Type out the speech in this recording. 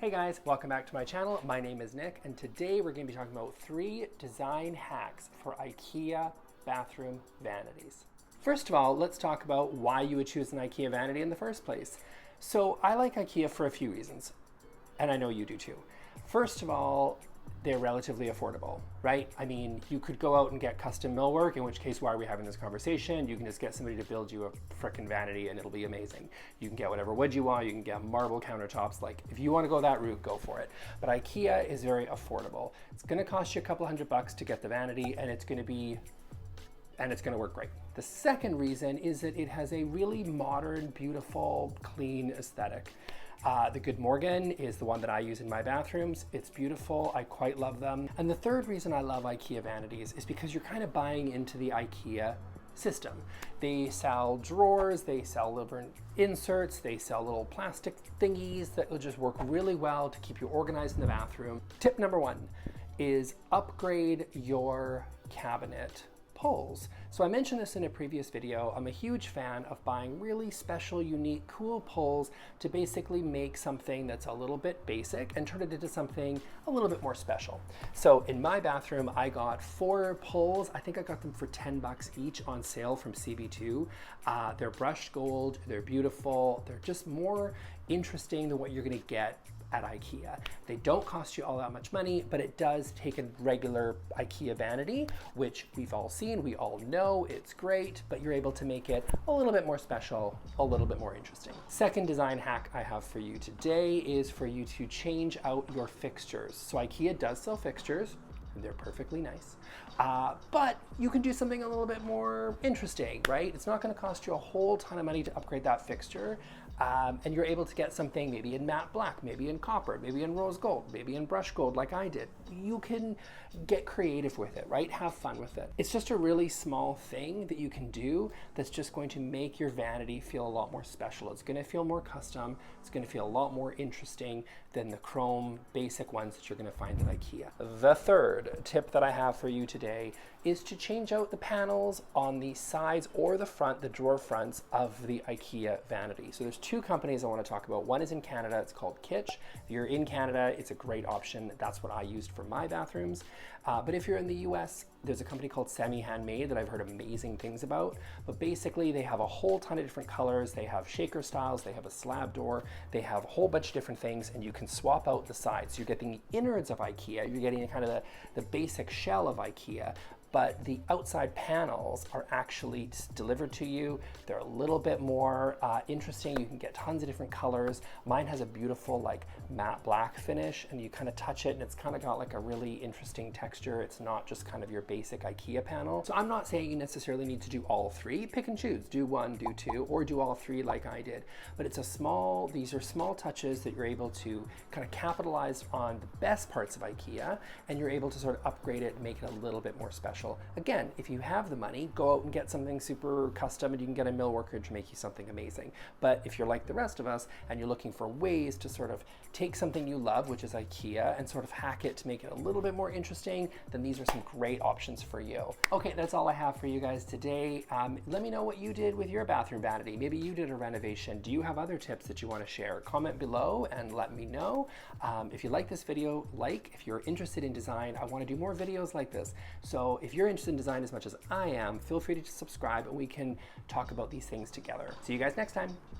Hey guys, welcome back to my channel. My name is Nick, and today we're going to be talking about 3 design hacks for IKEA bathroom vanities. First of all, let's talk about why you would choose an IKEA vanity in the first place. So I like IKEA for a few reasons, and I know you do too. First of all, they're relatively affordable, right? I mean, you could go out and get custom millwork, in which case, why are we having this conversation? You can just get somebody to build you a frickin' vanity and it'll be amazing. You can get whatever wood you want, you can get marble countertops. Like, if you wanna go that route, go for it. But IKEA is very affordable. It's gonna cost you a couple $100 to get the vanity, and it's gonna work great. The second reason is that it has a really modern, beautiful, clean aesthetic. The Godmorgon is the one that I use in my bathrooms. It's beautiful, I quite love them. And the third reason I love IKEA vanities is because you're kind of buying into the IKEA system. They sell drawers, they sell little inserts, they sell little plastic thingies that will just work really well to keep you organized in the bathroom. Tip number 1 is upgrade your cabinet pulls. So I mentioned this in a previous video. I'm a huge fan of buying really special, unique, cool pulls to basically make something that's a little bit basic and turn it into something a little bit more special. So in my bathroom, I got 4 pulls. I think I got them for $10 each on sale from CB2. They're brushed gold, they're beautiful, they're just more interesting than what you're gonna get at IKEA. They don't cost you all that much money, but it does take a regular IKEA vanity, which we've all seen, we all know it's great, but you're able to make it a little bit more special, a little bit more interesting. Second design hack I have for you today is for you to change out your fixtures. So IKEA does sell fixtures, and they're perfectly nice. But you can do something a little bit more interesting, right? It's not gonna cost you a whole ton of money to upgrade that fixture. And you're able to get something maybe in matte black, maybe in copper, maybe in rose gold, maybe in brush gold like I did. You can get creative with it, right? Have fun with it. It's just a really small thing that you can do that's just going to make your vanity feel a lot more special. It's gonna feel more custom. It's gonna feel a lot more interesting than the chrome basic ones that you're gonna find at IKEA. The third tip that I have for you today is to change out the panels on the sides or the front, the drawer fronts of the IKEA vanity. So there's 2 companies I want to talk about. One is in Canada, it's called Mykitch. If you're in Canada, it's a great option. That's what I used for my bathrooms. But if you're in the US, there's a company called Semi Handmade that I've heard amazing things about. But basically they have a whole ton of different colors. They have shaker styles, they have a slab door, they have a whole bunch of different things, and you can swap out the sides. So you're getting the innards of IKEA, you're getting kind of the basic shell of IKEA, but the outside panels are actually delivered to you. They're a little bit more interesting. You can get tons of different colors. Mine has a beautiful like matte black finish, and you kind of touch it and it's kind of got like a really interesting texture. It's not just kind of your basic IKEA panel. So I'm not saying you necessarily need to do all 3. Pick and choose. Do 1, do 2, or do all 3 like I did. But these are small touches that you're able to kind of capitalize on the best parts of IKEA, and you're able to sort of upgrade it and make it a little bit more special. Again, if you have the money, go out and get something super custom, and you can get a mill worker to make you something amazing. But if you're like the rest of us and you're looking for ways to sort of take something you love, which is IKEA, and sort of hack it to make it a little bit more interesting, then these are some great options for you. Okay, that's all I have for you guys today. Let me know what you did with your bathroom vanity. Maybe you did a renovation. Do you have other tips that you want to share? Comment below and let me know. If you like this video, if you're interested in design, I want to do more videos like this. So if you're interested in design as much as I am, feel free to subscribe and we can talk about these things together. See you guys next time.